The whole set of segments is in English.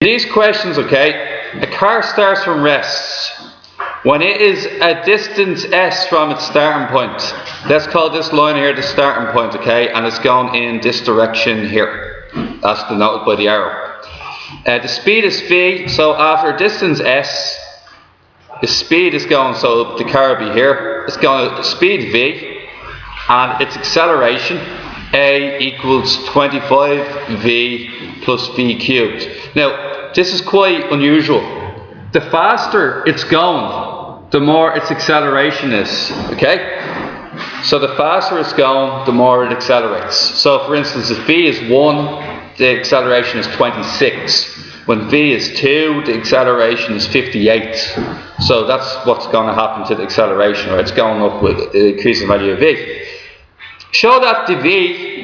These questions, okay, a car starts from rest. When it is a distance s from its starting point, let's call this line here the starting point, okay, and it's going in this direction here. That's denoted by the arrow. The speed is v, so after a distance s, the speed is going, so the car will be here, it's going to speed v, and its acceleration a equals 25v plus v cubed. Now, this is quite unusual. The faster it's going, the more its acceleration is, okay? So the faster it's going, the more it accelerates. So for instance, if v is 1, the acceleration is 26. When v is 2, the acceleration is 58. So that's what's going to happen to the acceleration, right? It's going up with the increasing value of v. Show that dv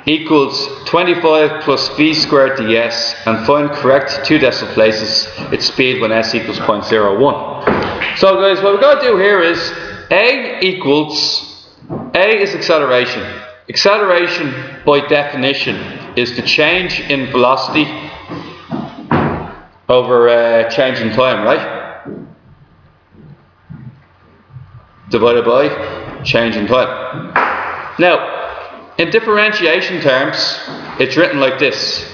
equals 25 plus v squared ds, and find correct two decimal places its speed when s equals 0.01. So guys, what we're going to do here is a is acceleration. Acceleration by definition is the change in velocity over change in time, right? Divided by change in time. Now, in differentiation terms, it's written like this: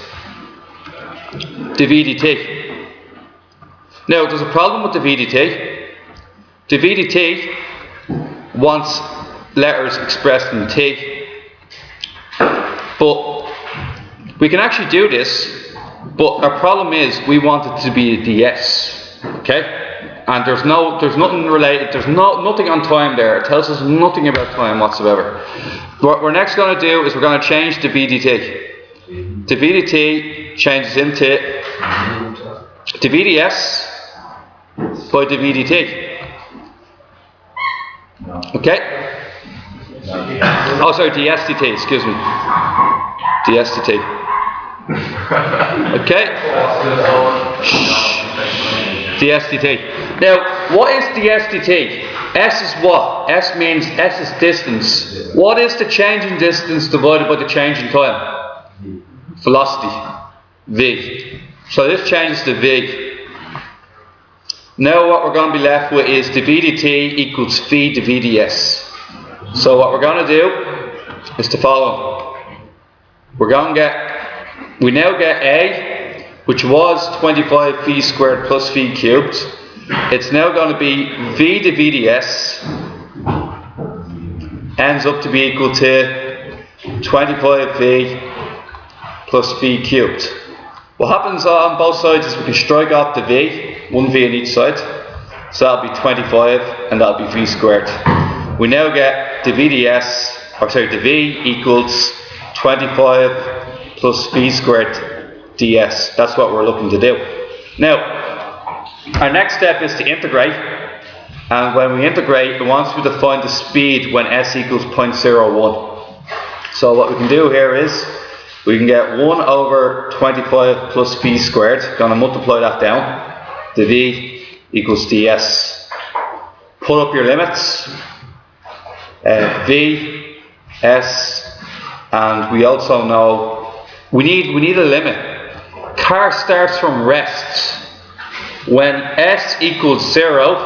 dv dt. Now, there's a problem with dv dt. Dv dt wants letters expressed in t, but we can actually do this, but our problem is we want it to be a ds, okay? And there's nothing related, there's nothing on time there. It tells us nothing about time whatsoever. What we're next going to do is we're going to change the dv dt. Dv dt changes into dv ds by dv dt. Okay? Oh, sorry, ds dt, excuse me. ds dt. Okay? ds dt. Now, what is ds dt? S is what? S means S is distance. What is the change in distance divided by the change in time? Velocity. V. So this changes to V. Now what we're going to be left with is dv dt equals v dv ds. So what we're going to do is the following. We now get A, which was 25v squared plus v cubed. It's now going to be v dv ds ends up to be equal to 25v plus v cubed. What happens on both sides is we can strike off the v, one v on each side. So that'll be 25 and that'll be v squared. We now get dv dv equals 25 plus v squared ds. That's what we're looking to do. Now, our next step is to integrate, and when we integrate, it wants me to find the speed when s equals 0.01. So what we can do here is, we can get 1 over 25 plus v squared, going to multiply that down, dv equals ds. Pull up your limits, v, s, and we also know, we need a limit. Car starts from rest. When s equals 0,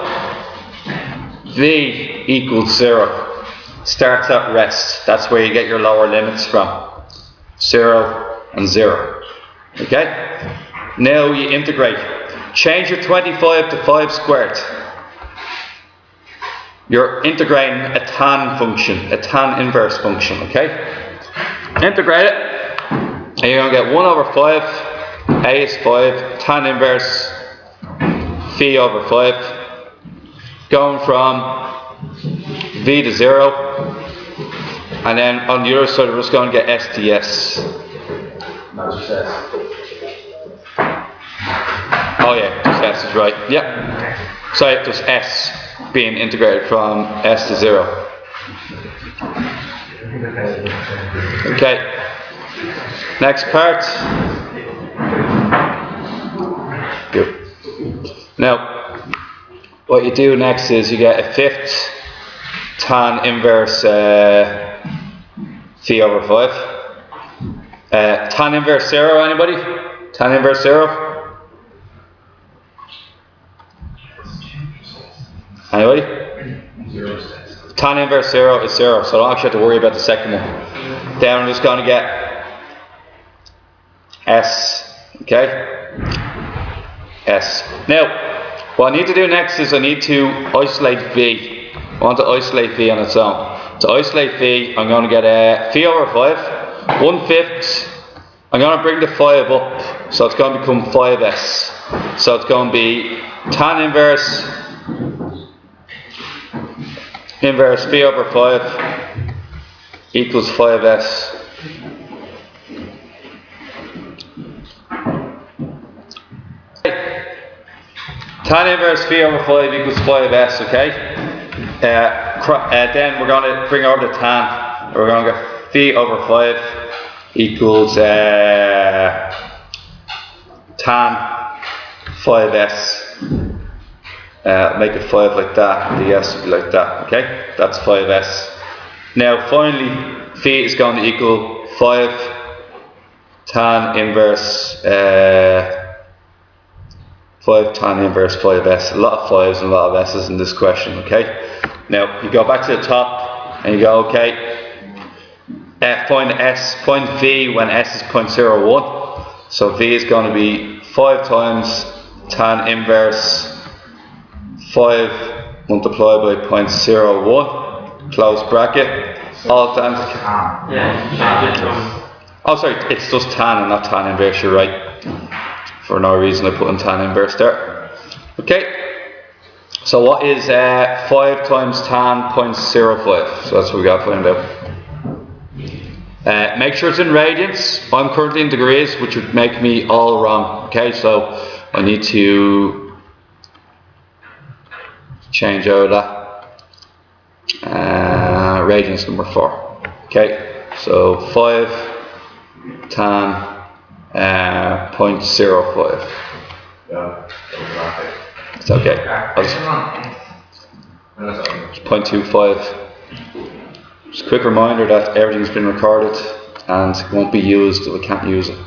v equals 0. Starts at rest. That's where you get your lower limits from. 0 and 0. Okay? Now you integrate. Change your 25 to 5 squared. You're integrating a tan function, a tan inverse function. Okay? Integrate it. And you're going to get 1 over 5. A is 5. Tan inverse v over 5, going from v to 0, and then on the other side we're just going to get s ds. Oh yeah, just s is right. Yeah. So there's s being integrated from s to 0. Okay. Next part. Good. Now, what you do next is you get a fifth tan inverse v over 5. Tan inverse 0, anybody? Tan inverse 0? Anybody? Tan inverse 0 is 0, so I don't actually have to worry about the second one. Then I'm just going to get S, okay? S. Now, what I need to do next is I need to isolate V. I want to isolate V on its own. To isolate V, I'm going to get V over 5, 1/5. I'm going to bring the 5 up, so it's going to become 5S. So it's going to be tan inverse V over 5 equals 5S. Tan inverse V over 5 equals 5S, okay? Then we're going to bring over the tan. We're going to get V over 5 equals tan 5S. Make it 5 like that, the S will be like that, okay? That's 5S. Now finally, V is going to equal 5 tan inverse 5 tan inverse 5S. A lot of 5s and a lot of S's in this question, okay? Now you go back to the top and you go, okay, find V when S is 0.01. So V is going to be 5 times tan inverse 5 multiplied by 0.01, close bracket, all times. Oh, sorry, it's just tan and not tan inverse, you're right. For no reason I put in tan inverse there. Okay, so what is 5 times tan 0.05? So that's what we got to find out. Make sure it's in radians. I'm currently in degrees, which would make me all wrong. Okay, so I need to change out that. Radians number 4. Okay, so 5 tan 0.05. It's okay. It's 0.25. Just a quick reminder that everything's been recorded and won't be used if we can't use it.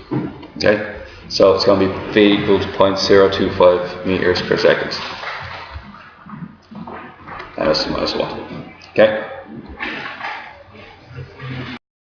Okay, so it's going to be V equal to 0.025 meters per second. And that's -1. Okay.